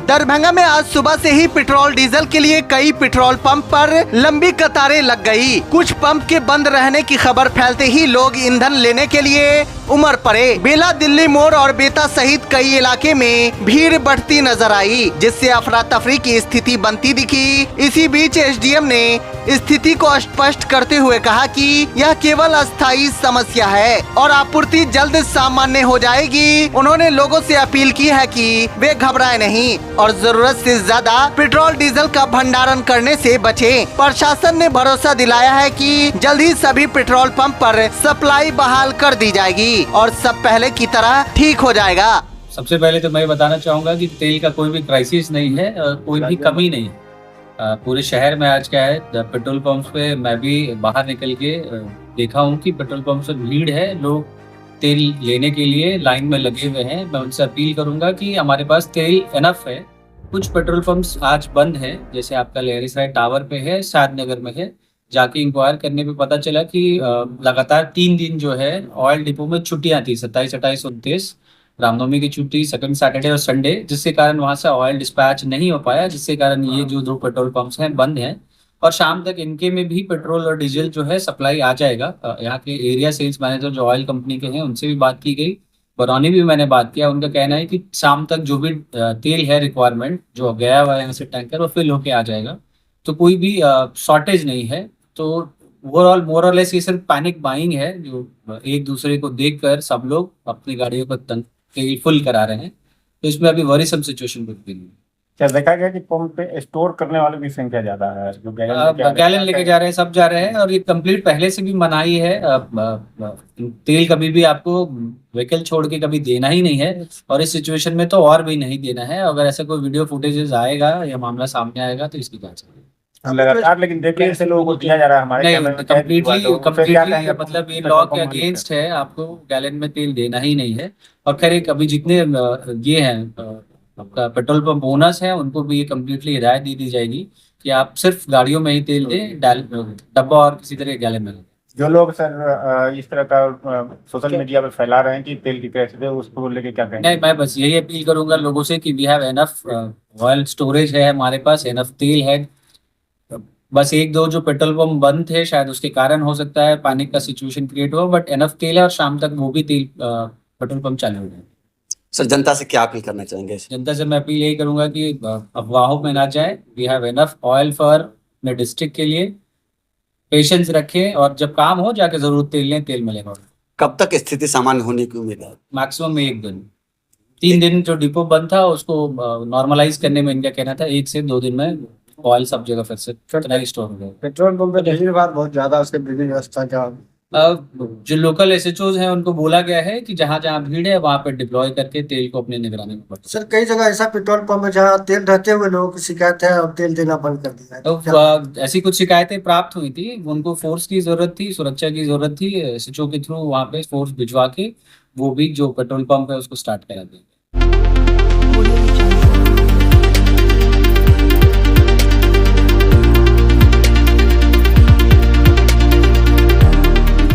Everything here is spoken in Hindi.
दरभंगा में आज सुबह से ही पेट्रोल डीजल के लिए कई पेट्रोल पंप पर लंबी कतारें लग गई। कुछ पंप के बंद रहने की खबर फैलते ही लोग ईंधन लेने के लिए उमड़ पड़े। बेला, दिल्ली मोड़ और बेता सहित कई इलाके में भीड़ बढ़ती नजर आई, जिससे अफरा तफरी की स्थिति बनती दिखी। इसी बीच एसडीएम ने स्थिति को स्पष्ट करते हुए कहा कि यह केवल अस्थायी समस्या है और आपूर्ति जल्द सामान्य हो जाएगी। उन्होंने लोगों से अपील की है कि वे घबराएं नहीं और जरूरत से ज्यादा पेट्रोल डीजल का भंडारण करने से बचें। प्रशासन ने भरोसा दिलाया है कि जल्द ही सभी पेट्रोल पंप पर सप्लाई बहाल कर दी जाएगी और सब पहले की तरह ठीक हो जाएगा। सबसे पहले तो मैं बताना चाहूंगा कि तेल का कोई भी क्राइसिस नहीं है, कोई भी कमी नहीं है। पूरे शहर में आज क्या है, पेट्रोल पंप्स पे मैं भी बाहर निकल के देखा हूँ कि पेट्रोल पंप से भीड़ है, लोग तेल लेने के लिए लाइन में लगे हुए हैं। मैं उनसे अपील करूंगा कि हमारे पास तेल एनफ है। कुछ पेट्रोल पंप्स आज बंद है, जैसे आपका लहरीसराय टावर पे है, शादनगर में है। जाके इंक्वायर करने पे पता चला कि लगातार 3 दिन जो है ऑयल डिपो में छुट्टियां थी, 27, 28, 29, रामनवमी की छुट्टी, सेकंड सैटरडे और संडे, जिसके कारण वहां से ऑयल डिस्पैच नहीं हो पाया, जिसके कारण ये जो 2 पेट्रोल पंप्स हैं बंद हैं। और शाम तक इनके में भी पेट्रोल और डीजल जो है सप्लाई आ जाएगा। यहाँ के एरिया सेल्स मैनेजर जो ऑयल कंपनी के हैं उनसे भी बात की गई, बरौनी भी मैंने बात किया। उनका कहना है कि शाम तक जो भी तेल है रिक्वायरमेंट जो गया हुआ है यहाँ से टैंकर, वो फिल होके आ जाएगा, तो कोई भी शॉर्टेज नहीं है। तो ओवरऑल मोरलेस ये सिर्फ पैनिक बाइंग है, जो एक दूसरे को देखकर सब लोग अपनी गाड़ियों पर तेल फुल करा रहे हैं। तो इसमें अभी वरीसम सिचुएशन कुछ भी नहीं है। क्या देखा गया कि पंप पे स्टोर करने वालों की संख्या ज्यादा है, जो गैलन लेके जा रहे हैं, सब जा रहे हैं। और ये कंप्लीट पहले से भी मनाही है, तेल कभी भी आपको व्हीकल छोड़ के कभी देना ही नहीं है, और इस सिचुएशन में तो और भी नहीं देना है। अगर ऐसा कोई वीडियो फुटेजेस आएगा या मामला सामने आएगा तो इसकी जांच होगी लगातार। लेकिन देखिए ऐसे लोगों को दिया जा रहा है हमारे कम्प्लीटली मतलब ये लॉ के अगेंस्ट है, आपको गैलन में तेल देना ही नहीं है। और खैर कभी जितने ये हैं आपका पेट्रोल पंप ओनर्स हैं, उनको भी ये कम्प्लीटली हिदायत दी जाएगी कि आप सिर्फ गाड़ियों में ही तेल दें, डब्बा और किसी तरह गैलन में। जो लोग सर इस तरह का सोशल मीडिया पे फैला रहे हैं कि तेल की क्राइसिस है, उसको लेके क्या कहेंगे? नहीं, मैं बस यही अपील करूंगा लोगों से कि we have enough oil storage है, हमारे पास एनफ तेल है। बस 1-2 जो पेट्रोल पंप बंद थे, शायद उसके कारण हो सकता है पैनिक का सिचुएशन क्रिएट हुआ, बट एनफ तेल है और शाम तक वो भी तेल पेट्रोल पंप चालू हो जाए। सर जनता से क्या अपील करना चाहेंगे? जनता से मैं अपील यही करूंगा कि अफवाहों में ना जाए। We have enough oil for अपने डिस्ट्रिक्ट के लिए, पेशेंस रखें और जब काम हो जाके जरूर तेल लें, तेल मिलेगा। कब तक स्थिति सामान्य होने की उम्मीद है? मैक्सिमम में 1 दिन। 3 दिन जो डिपो बंद था उसको नॉर्मलाइज करने में इनका कहना था 1 से 2 दिन में ऑयल सब जगह फिर से स्टोर हो गया। पेट्रोल पंप पे भीड़ भाड़ बहुत ज्यादा, उसके बिजली व्यवस्था क्या? जो लोकल एसएचओज हैं उनको बोला गया है कि जहां जहां भीड़ है वहां पर डिप्लॉय करके तेल को अपने निगरानी में रखें। सर कई जगह ऐसा पेट्रोल पंप है जहां तेल रहते हुए लोगों की शिकायत है और तेल देना बंद कर दिया है। तो ऐसी कुछ शिकायतें प्राप्त हुई थी, उनको फोर्स की जरूरत थी, सुरक्षा की जरूरत थी। एसएचओ के थ्रू वहां पे फोर्स भिजवा के वो भी जो पेट्रोल पंप है उसको स्टार्ट करा देंगे।